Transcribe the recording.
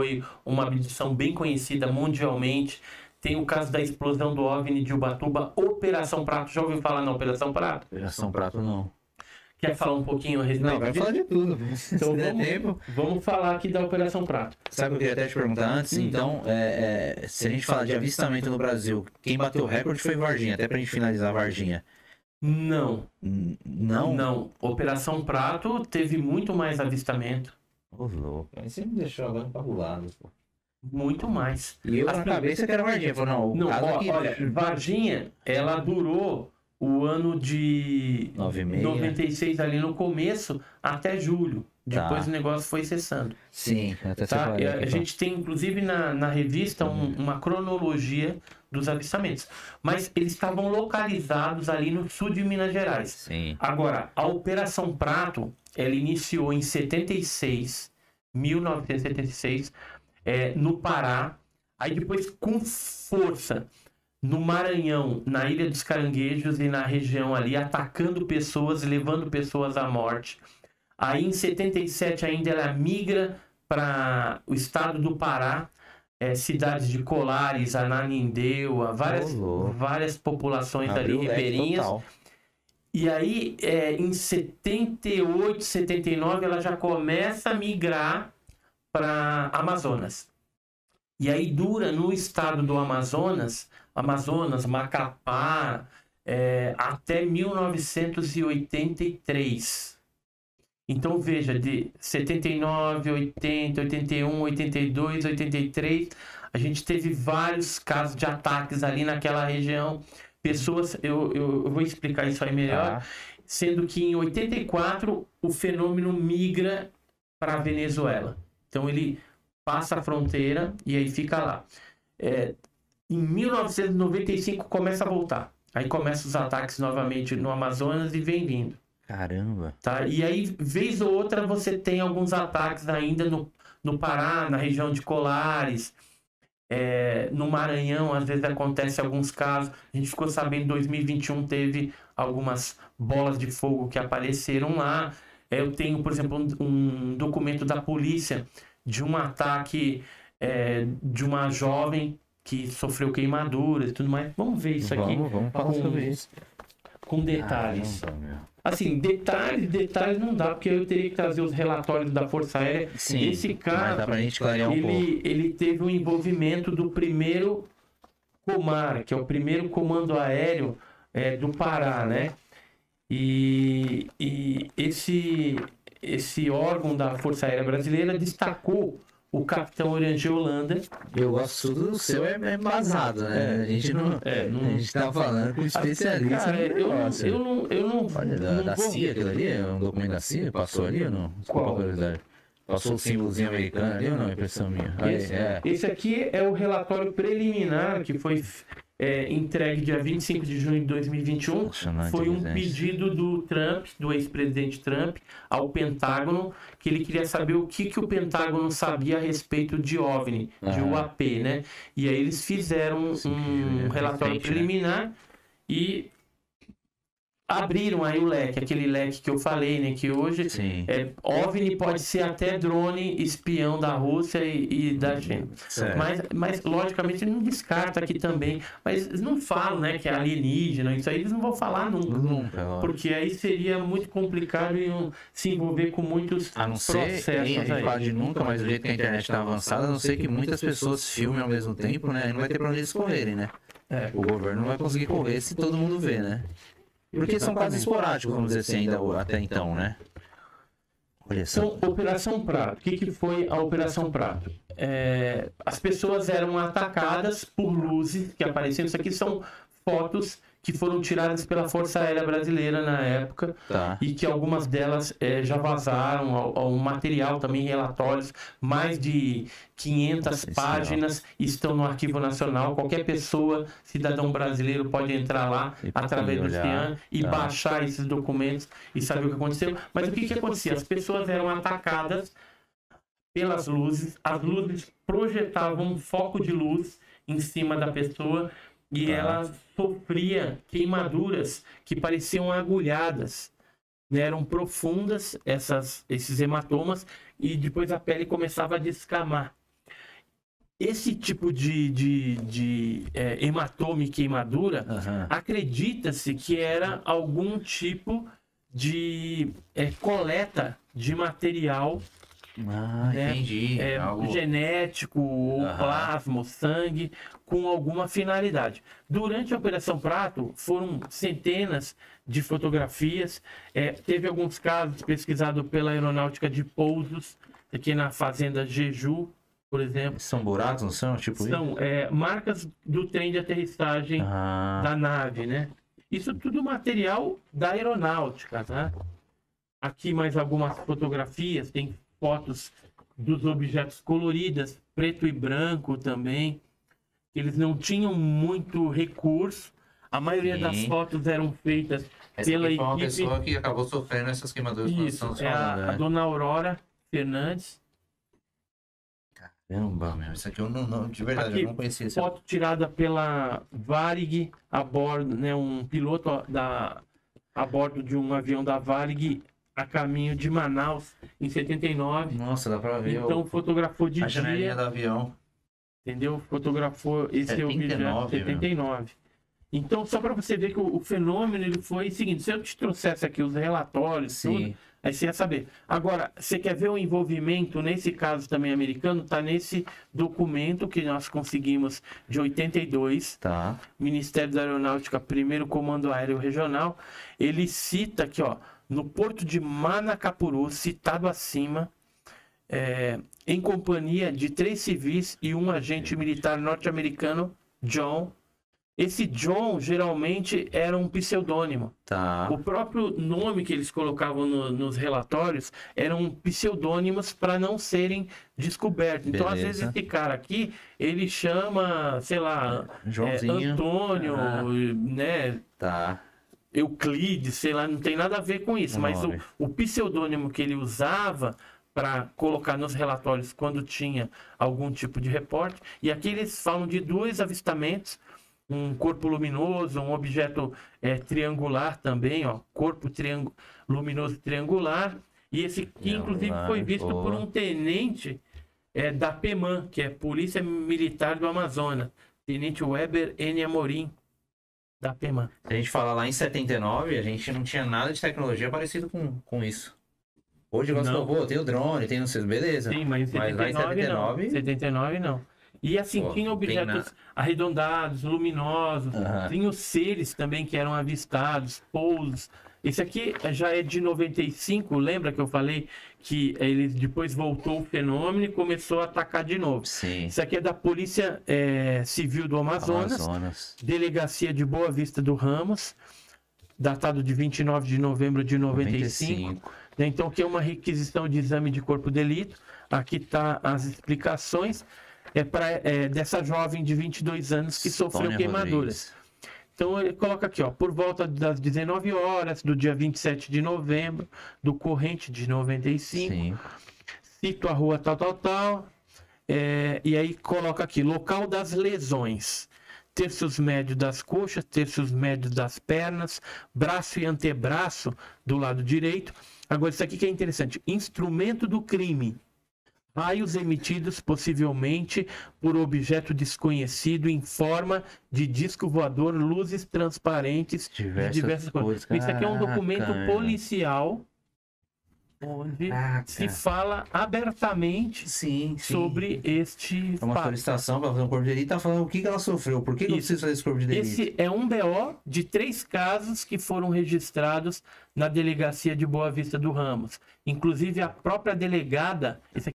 foi uma abdução bem conhecida mundialmente. Tem o caso da explosão do OVNI de Ubatuba, Operação Prato. Já ouviu falar na Operação Prato? Operação Prato, não. Quer falar um pouquinho a respeito? Não, vai falar de tudo. Então vamos falar aqui da Operação Prato. Sabe o que eu queria até te perguntar antes? Então, se a gente falar de avistamento no Brasil, quem bateu o recorde foi Varginha, até pra gente finalizar Varginha. Não. Não? Não. Operação Prato teve muito mais avistamento. Ô, louco. Aí você me deixou agora empabulado, pô. Muito mais. E eu na cabeça que era Varginha. Falou, não, olha, Varginha, ela durou o ano de 96 ali no começo até julho. Depois o negócio foi cessando. Sim, até tá? A gente tem, inclusive, na revista uma cronologia dos avistamentos. Mas eles estavam localizados ali no sul de Minas Gerais. Sim. Agora, a Operação Prato, ela iniciou em 1976, no Pará. Aí depois, com força, no Maranhão, na Ilha dos Caranguejos e na região ali, atacando pessoas, levando pessoas à morte. Aí em 77 ainda ela migra para o estado do Pará, cidades de Colares, Ananindeua, várias populações ali ribeirinhas. E aí em 78, 79 ela já começa a migrar para Amazonas. E aí dura no estado do Amazonas, Macapá, até 1983. Então veja, de 79, 80, 81, 82, 83, a gente teve vários casos de ataques ali naquela região. Pessoas, eu vou explicar isso aí melhor, sendo que em 84 o fenômeno migra para a Venezuela. Então ele passa a fronteira e aí fica lá. Em 1995 começa a voltar. Aí começam os ataques novamente no Amazonas e vem vindo. Caramba. Tá? E aí, vez ou outra, você tem alguns ataques ainda no Pará, na região de Colares. No Maranhão, às vezes acontece alguns casos. A gente ficou sabendo, em 2021 teve algumas bolas de fogo que apareceram lá. Eu tenho, por exemplo, um documento da polícia de um ataque de uma jovem que sofreu queimaduras e tudo mais. Vamos ver isso aqui. Vamos falar sobre isso. Com detalhes. Assim, detalhes não dá, porque eu teria que trazer os relatórios da Força Aérea. Sim, esse caso, dá pra gente clarear um pouco. Ele teve um envolvimento do primeiro Comar, que é o primeiro comando aéreo do Pará, né? E esse órgão da Força Aérea Brasileira destacou o capitão Orangê Holanda. Eu gosto do seu, embasado, né? A gente não. A gente tá falando com especialista. Cara, eu não. Olha, da CIA, aquilo ali? É um documento da CIA? Passou ali ou não? Desculpa a curiosidade. Passou o símbolozinho americano ali ou não? Impressão minha. Esse aqui é o relatório preliminar que foi entregue dia 25 de junho de 2021. Foi um pedido do Trump, do ex-presidente Trump, ao Pentágono, que ele queria saber o que o Pentágono sabia a respeito de OVNI, de UAP, né? E aí eles fizeram um relatório preliminar e abriram aí o leque, aquele leque que eu falei, né? Que hoje OVNI pode ser até drone espião da Rússia e da China. Mas logicamente não descarta aqui também. Mas eles não falam, né, que é alienígena, isso aí eles não vão falar nunca. Porque aí seria muito complicado e se envolver com muitos processos. A gente fala de nunca, mas do jeito que a internet está avançada, a não ser que muitas pessoas filmem ao mesmo tempo, né? Não vai ter pra onde eles correrem, né? O governo não vai conseguir correr se todo mundo vê, né? Porque são casos esporádicos, vamos dizer assim, até então, né? Olha só. Então, Operação Prato. O que foi a Operação Prato? As pessoas eram atacadas por luzes que apareciam. Isso aqui são fotos que foram tiradas pela Força Aérea Brasileira na época, e que algumas delas já vazaram ao material também, relatórios, mais de 500 páginas estão no Arquivo Nacional. Qualquer pessoa, cidadão brasileiro, pode entrar lá através do CIAN e baixar esses documentos e saber o que aconteceu. Mas o que acontecia? As pessoas eram atacadas pelas luzes, as luzes projetavam um foco de luz em cima da pessoa, e ela sofria queimaduras que pareciam agulhadas, né? Eram profundas esses hematomas, e depois a pele começava a descamar. esse tipo de hematoma e queimadura, acredita-se que era algum tipo de coleta de material entendi. Genético, ou plasma, ou sangue, com alguma finalidade. Durante a Operação Prato, foram centenas de fotografias. Teve alguns casos pesquisados pela Aeronáutica de Pousos, aqui na Fazenda Jeju, por exemplo. São buracos, não são? Tipo são marcas do trem de aterrissagem da nave, né? Isso tudo material da aeronáutica, tá? Aqui mais algumas fotografias, tem fotos dos objetos coloridas, preto e branco também. Eles não tinham muito recurso. A maioria das fotos eram feitas pela equipe. Uma pessoa que acabou sofrendo essas queimaduras. Isso, a dona Aurora Fernandes. Caramba, meu, isso aqui eu não de verdade, aqui, eu não conhecia. Foto tirada pela Varig a bordo, né, um piloto a bordo de um avião da Varig a caminho de Manaus em 79. Nossa, dá pra ver. Então fotografou de a janelinha dia do avião. Entendeu? Fotografou esse objeto 79. Então, só para você ver que o fenômeno ele foi o seguinte: se eu te trouxesse aqui os relatórios, tudo, aí você ia saber. Agora, você quer ver o envolvimento, nesse caso também americano, tá nesse documento que nós conseguimos de 82, Ministério da Aeronáutica, primeiro Comando Aéreo Regional. Ele cita aqui, ó, no porto de Manacapuru, citado acima, em companhia de 3 civis e um agente militar norte-americano, John. Esse John geralmente era um pseudônimo. O próprio nome que eles colocavam nos relatórios eram pseudônimos para não serem descobertos. Então, às vezes, esse cara aqui, ele chama, sei lá, Antônio, né? Euclides, sei lá, não tem nada a ver com isso. Mas o pseudônimo que ele usava para colocar nos relatórios quando tinha algum tipo de reporte. E aqui eles falam de 2 avistamentos. Um corpo luminoso, um objeto triangular também, ó, corpo luminoso triangular, e esse que inclusive foi visto por um tenente da PEMAN, que é Polícia Militar do Amazonas, Tenente Weber N. Amorim, da PEMAN. Se a gente falar lá em 79, a gente não tinha nada de tecnologia parecido com isso. Hoje você tem o drone, tem não sei, beleza. Sim, mas em 79 não. E assim, tinha objetos arredondados, luminosos, tinha os seres também que eram avistados, pousos. Esse aqui já é de 95, lembra que eu falei que ele depois voltou o fenômeno e começou a atacar de novo. Isso aqui é da Polícia Civil do Amazonas, Delegacia de Boa Vista do Ramos, datado de 29 de novembro de 95. Então, aqui é uma requisição de exame de corpo de delito. Aqui está as explicações. Dessa jovem de 22 anos que sofreu queimaduras. Então ele coloca aqui, ó, por volta das 19 horas do dia 27 de novembro do corrente de 95, cito a rua tal, e aí coloca aqui, local das lesões: terços médios das coxas, terços médios das pernas, braço e antebraço do lado direito. Agora isso aqui que é interessante: instrumento do crime: raios emitidos possivelmente por objeto desconhecido em forma de disco voador, luzes transparentes de diversas cores. Isso aqui é um documento policial onde se fala abertamente sobre este fato. Uma solicitação para fazer um corpo de delito, está falando o que ela sofreu, por que ela precisa fazer esse corpo de delito. Esse é um BO de 3 casos que foram registrados na Delegacia de Boa Vista do Ramos. Inclusive a própria delegada, esse